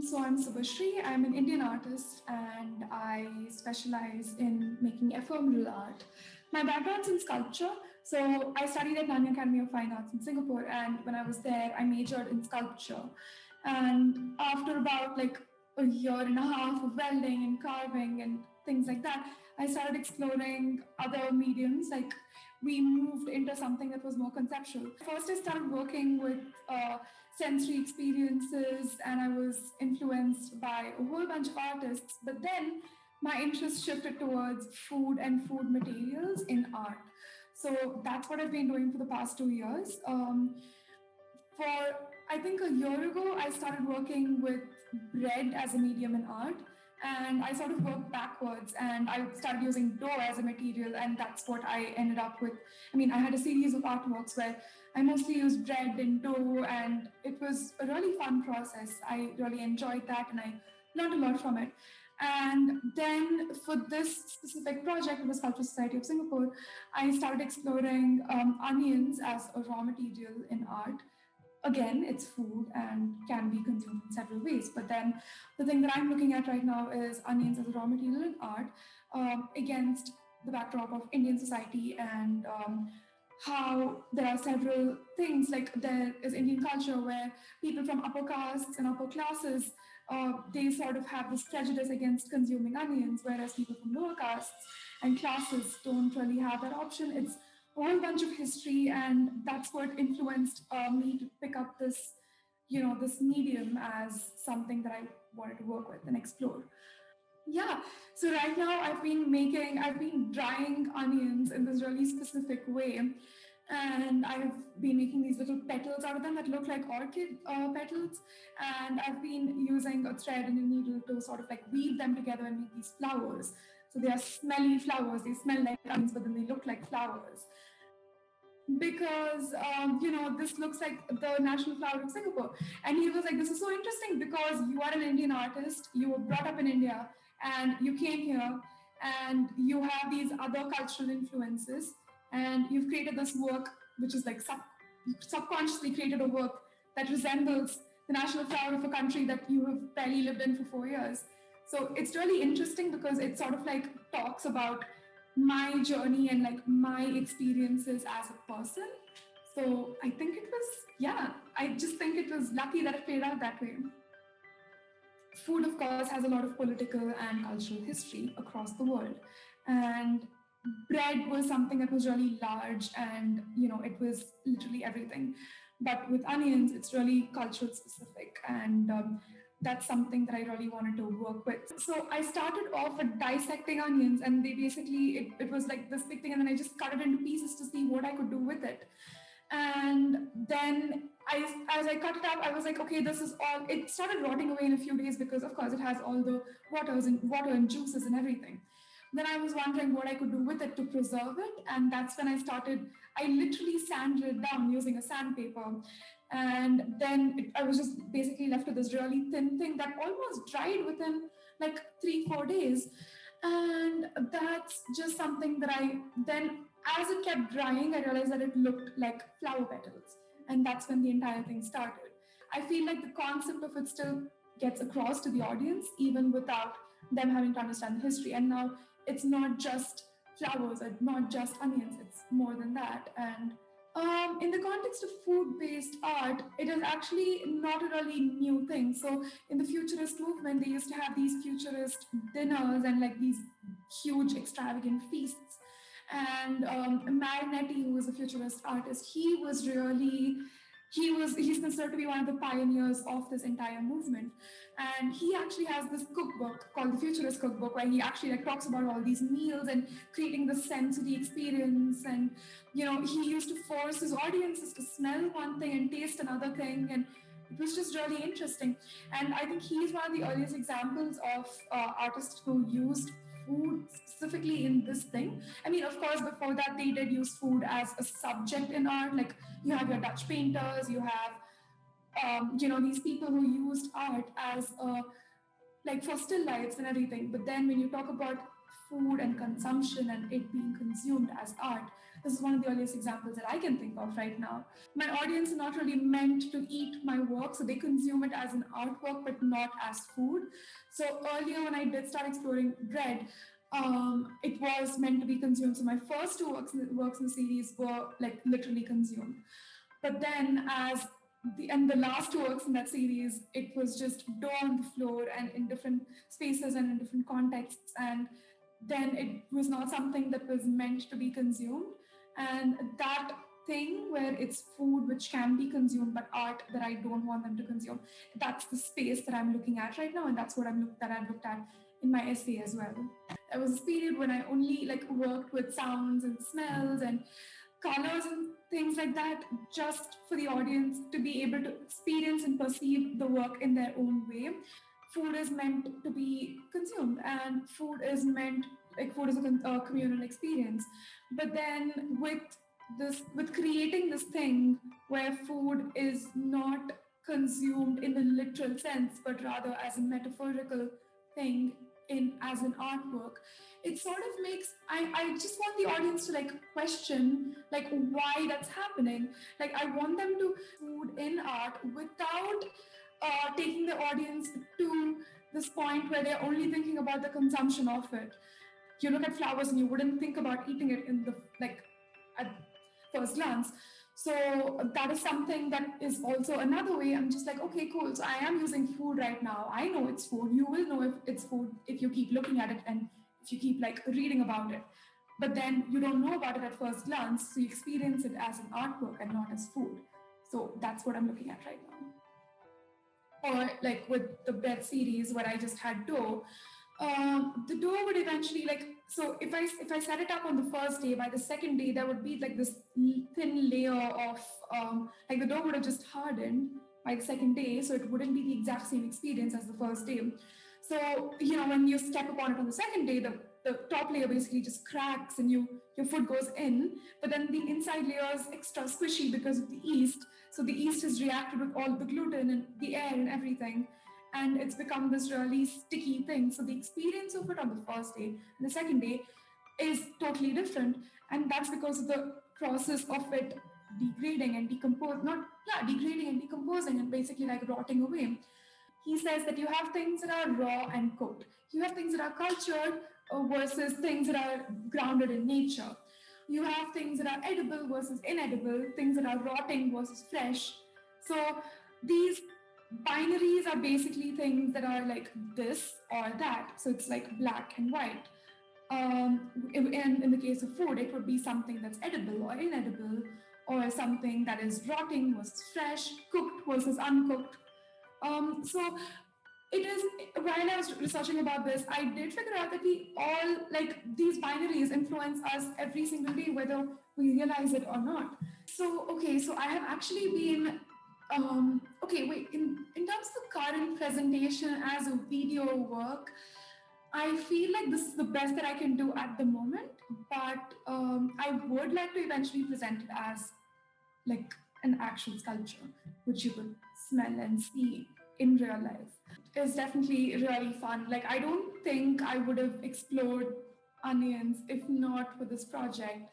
So I'm Subashri. I'm an Indian artist and I specialize in making ephemeral art. My background's in sculpture. So I studied at Nanyang Academy of Fine Arts in Singapore, and when I was there, I majored in sculpture. And after about like a year and a half of welding and carving and things like that, I started exploring other mediums. Like we moved into something that was more conceptual. First, I started working with sensory experiences, and I was influenced by a whole bunch of artists. But then my interest shifted towards food and food materials in art. So that's what I've been doing for the past 2 years. For I think a year ago, I started working with bread as a medium in art, and I sort of worked backwards, and I started using dough as a material, and that's what I ended up with. I mean, I had a series of artworks where I mostly used bread and dough, and it was a really fun process. I really enjoyed that, and I learned a lot from it. And then for this specific project with the Sculpture Society of Singapore, I started exploring onions as a raw material in art. Again, it's food and can be consumed in several ways. But then the thing that I'm looking at right now is onions as a raw material in art against the backdrop of Indian society and how there are several things, like there is Indian culture where people from upper castes and upper classes, they sort of have this prejudice against consuming onions, whereas people from lower castes and classes don't really have that option. It's a whole bunch of history, and that's what influenced me to pick up this, this medium as something that I wanted to work with and explore. Yeah, so right now I've been drying onions in this really specific way, and I've been making these little petals out of them that look like orchid petals, and I've been using a thread and a needle to sort of like weave them together and make these flowers. So they are smelly flowers, they smell like onions, but then they look like flowers. Because this looks like the national flower of Singapore. And he was like, this is so interesting because you are an Indian artist, you were brought up in India, and you came here and you have these other cultural influences, and you've created this work which is like subconsciously created a work that resembles the national flower of a country that you have barely lived in for 4 years. So it's really interesting because it sort of like talks about my journey and like my experiences as a person. So I think I just think it was lucky that it played out that way. Food, of course, has a lot of political and cultural history across the world. And bread was something that was really large and, it was literally everything. But with onions, it's really cultural specific. And that's something that I really wanted to work with. So I started off with dissecting onions, and they basically, it was like this big thing, and then I just cut it into pieces to see what I could do with it. And then as I cut it up, I was like, okay, this is all, it started rotting away in a few days because of course it has all the water and juices and everything. Then I was wondering what I could do with it to preserve it. And that's when I literally sanded it down using a sandpaper. And then I was just basically left with this really thin thing that almost dried within like 3-4 days. And that's just something that as it kept drying, I realized that it looked like flower petals. And that's when the entire thing started. I feel like the concept of it still gets across to the audience, even without them having to understand the history. And now it's not just flowers or not just onions, it's more than that. And in the context of food-based art, it is actually not a really new thing. So in the futurist movement, they used to have these futurist dinners and like these huge extravagant feasts. And Marinetti, who was a futurist artist, he's considered to be one of the pioneers of this entire movement. And he actually has this cookbook called the Futurist Cookbook, where he actually like talks about all these meals and creating the sensory experience. And, he used to force his audiences to smell one thing and taste another thing. And it was just really interesting. And I think he's one of the earliest examples of artists who used food specifically in this thing. I mean, of course, before that, they did use food as a subject in art. Like you have your Dutch painters, you have, these people who used art as like for still lifes and everything. But then when you talk about food and consumption and it being consumed as art, This is one of the earliest examples that I can think of right now. My audience are not really meant to eat my work, so they consume it as an artwork, but not as food. So earlier, when I did start exploring bread, it was meant to be consumed. So my first two works in the series were like literally consumed. But then, as the last two works in that series, it was just dough on the floor and in different spaces and in different contexts, and then it was not something that was meant to be consumed. And that thing where it's food which can be consumed, but art that I don't want them to consume, that's the space that I'm looking at right now, and that's what I've looked at in my essay as well. There was a period when I only like worked with sounds and smells and colors and things like that, just for the audience to be able to experience and perceive the work in their own way. Food is meant to be consumed, and food is a communal experience. But then with creating this thing where food is not consumed in the literal sense, but rather as a metaphorical thing in as an artwork, it sort of makes I just want the audience to like question like why that's happening. Like I want them to food in art without taking the audience to this point where they're only thinking about the consumption of it. You look at flowers and you wouldn't think about eating it in the like at first glance. So that is something that is also another way. I'm just like, okay, cool. So I am using food right now. I know it's food. You will know if it's food if you keep looking at it and if you keep like reading about it. But then you don't know about it at first glance. So you experience it as an artwork and not as food. So that's what I'm looking at right now. Or like with the bread series where I just had dough, the dough would eventually like, so if I set it up on the first day, by the second day there would be like this thin layer of like the dough would have just hardened by the second day, so it wouldn't be the exact same experience as the first day. So when you step upon it on the second day, the top layer basically just cracks and your foot goes in, but then the inside layer is extra squishy because of the yeast. So the yeast has reacted with all the gluten and the air and everything, and it's become this really sticky thing. So the experience of it on the first day and the second day is totally different, and that's because of the process of it degrading and degrading and decomposing and basically like rotting away. He says that you have things that are raw and cooked. You have things that are cultured versus things that are grounded in nature. You have things that are edible versus inedible, things that are rotting versus fresh. So these binaries are basically things that are like this or that. So it's like black and white. In the case of food, it would be something that's edible or inedible, or something that is rotting versus fresh, cooked versus uncooked. So it is, while I was researching about this, I did figure out that we all like these binaries influence us every single day, whether we realize it or not. So I have actually been in terms of the current presentation as a video work, I feel like this is the best that I can do at the moment, but I would like to eventually present it as like an actual sculpture, which you could smell and see in real life. It's definitely really fun. Like, I don't think I would have explored onions if not for this project.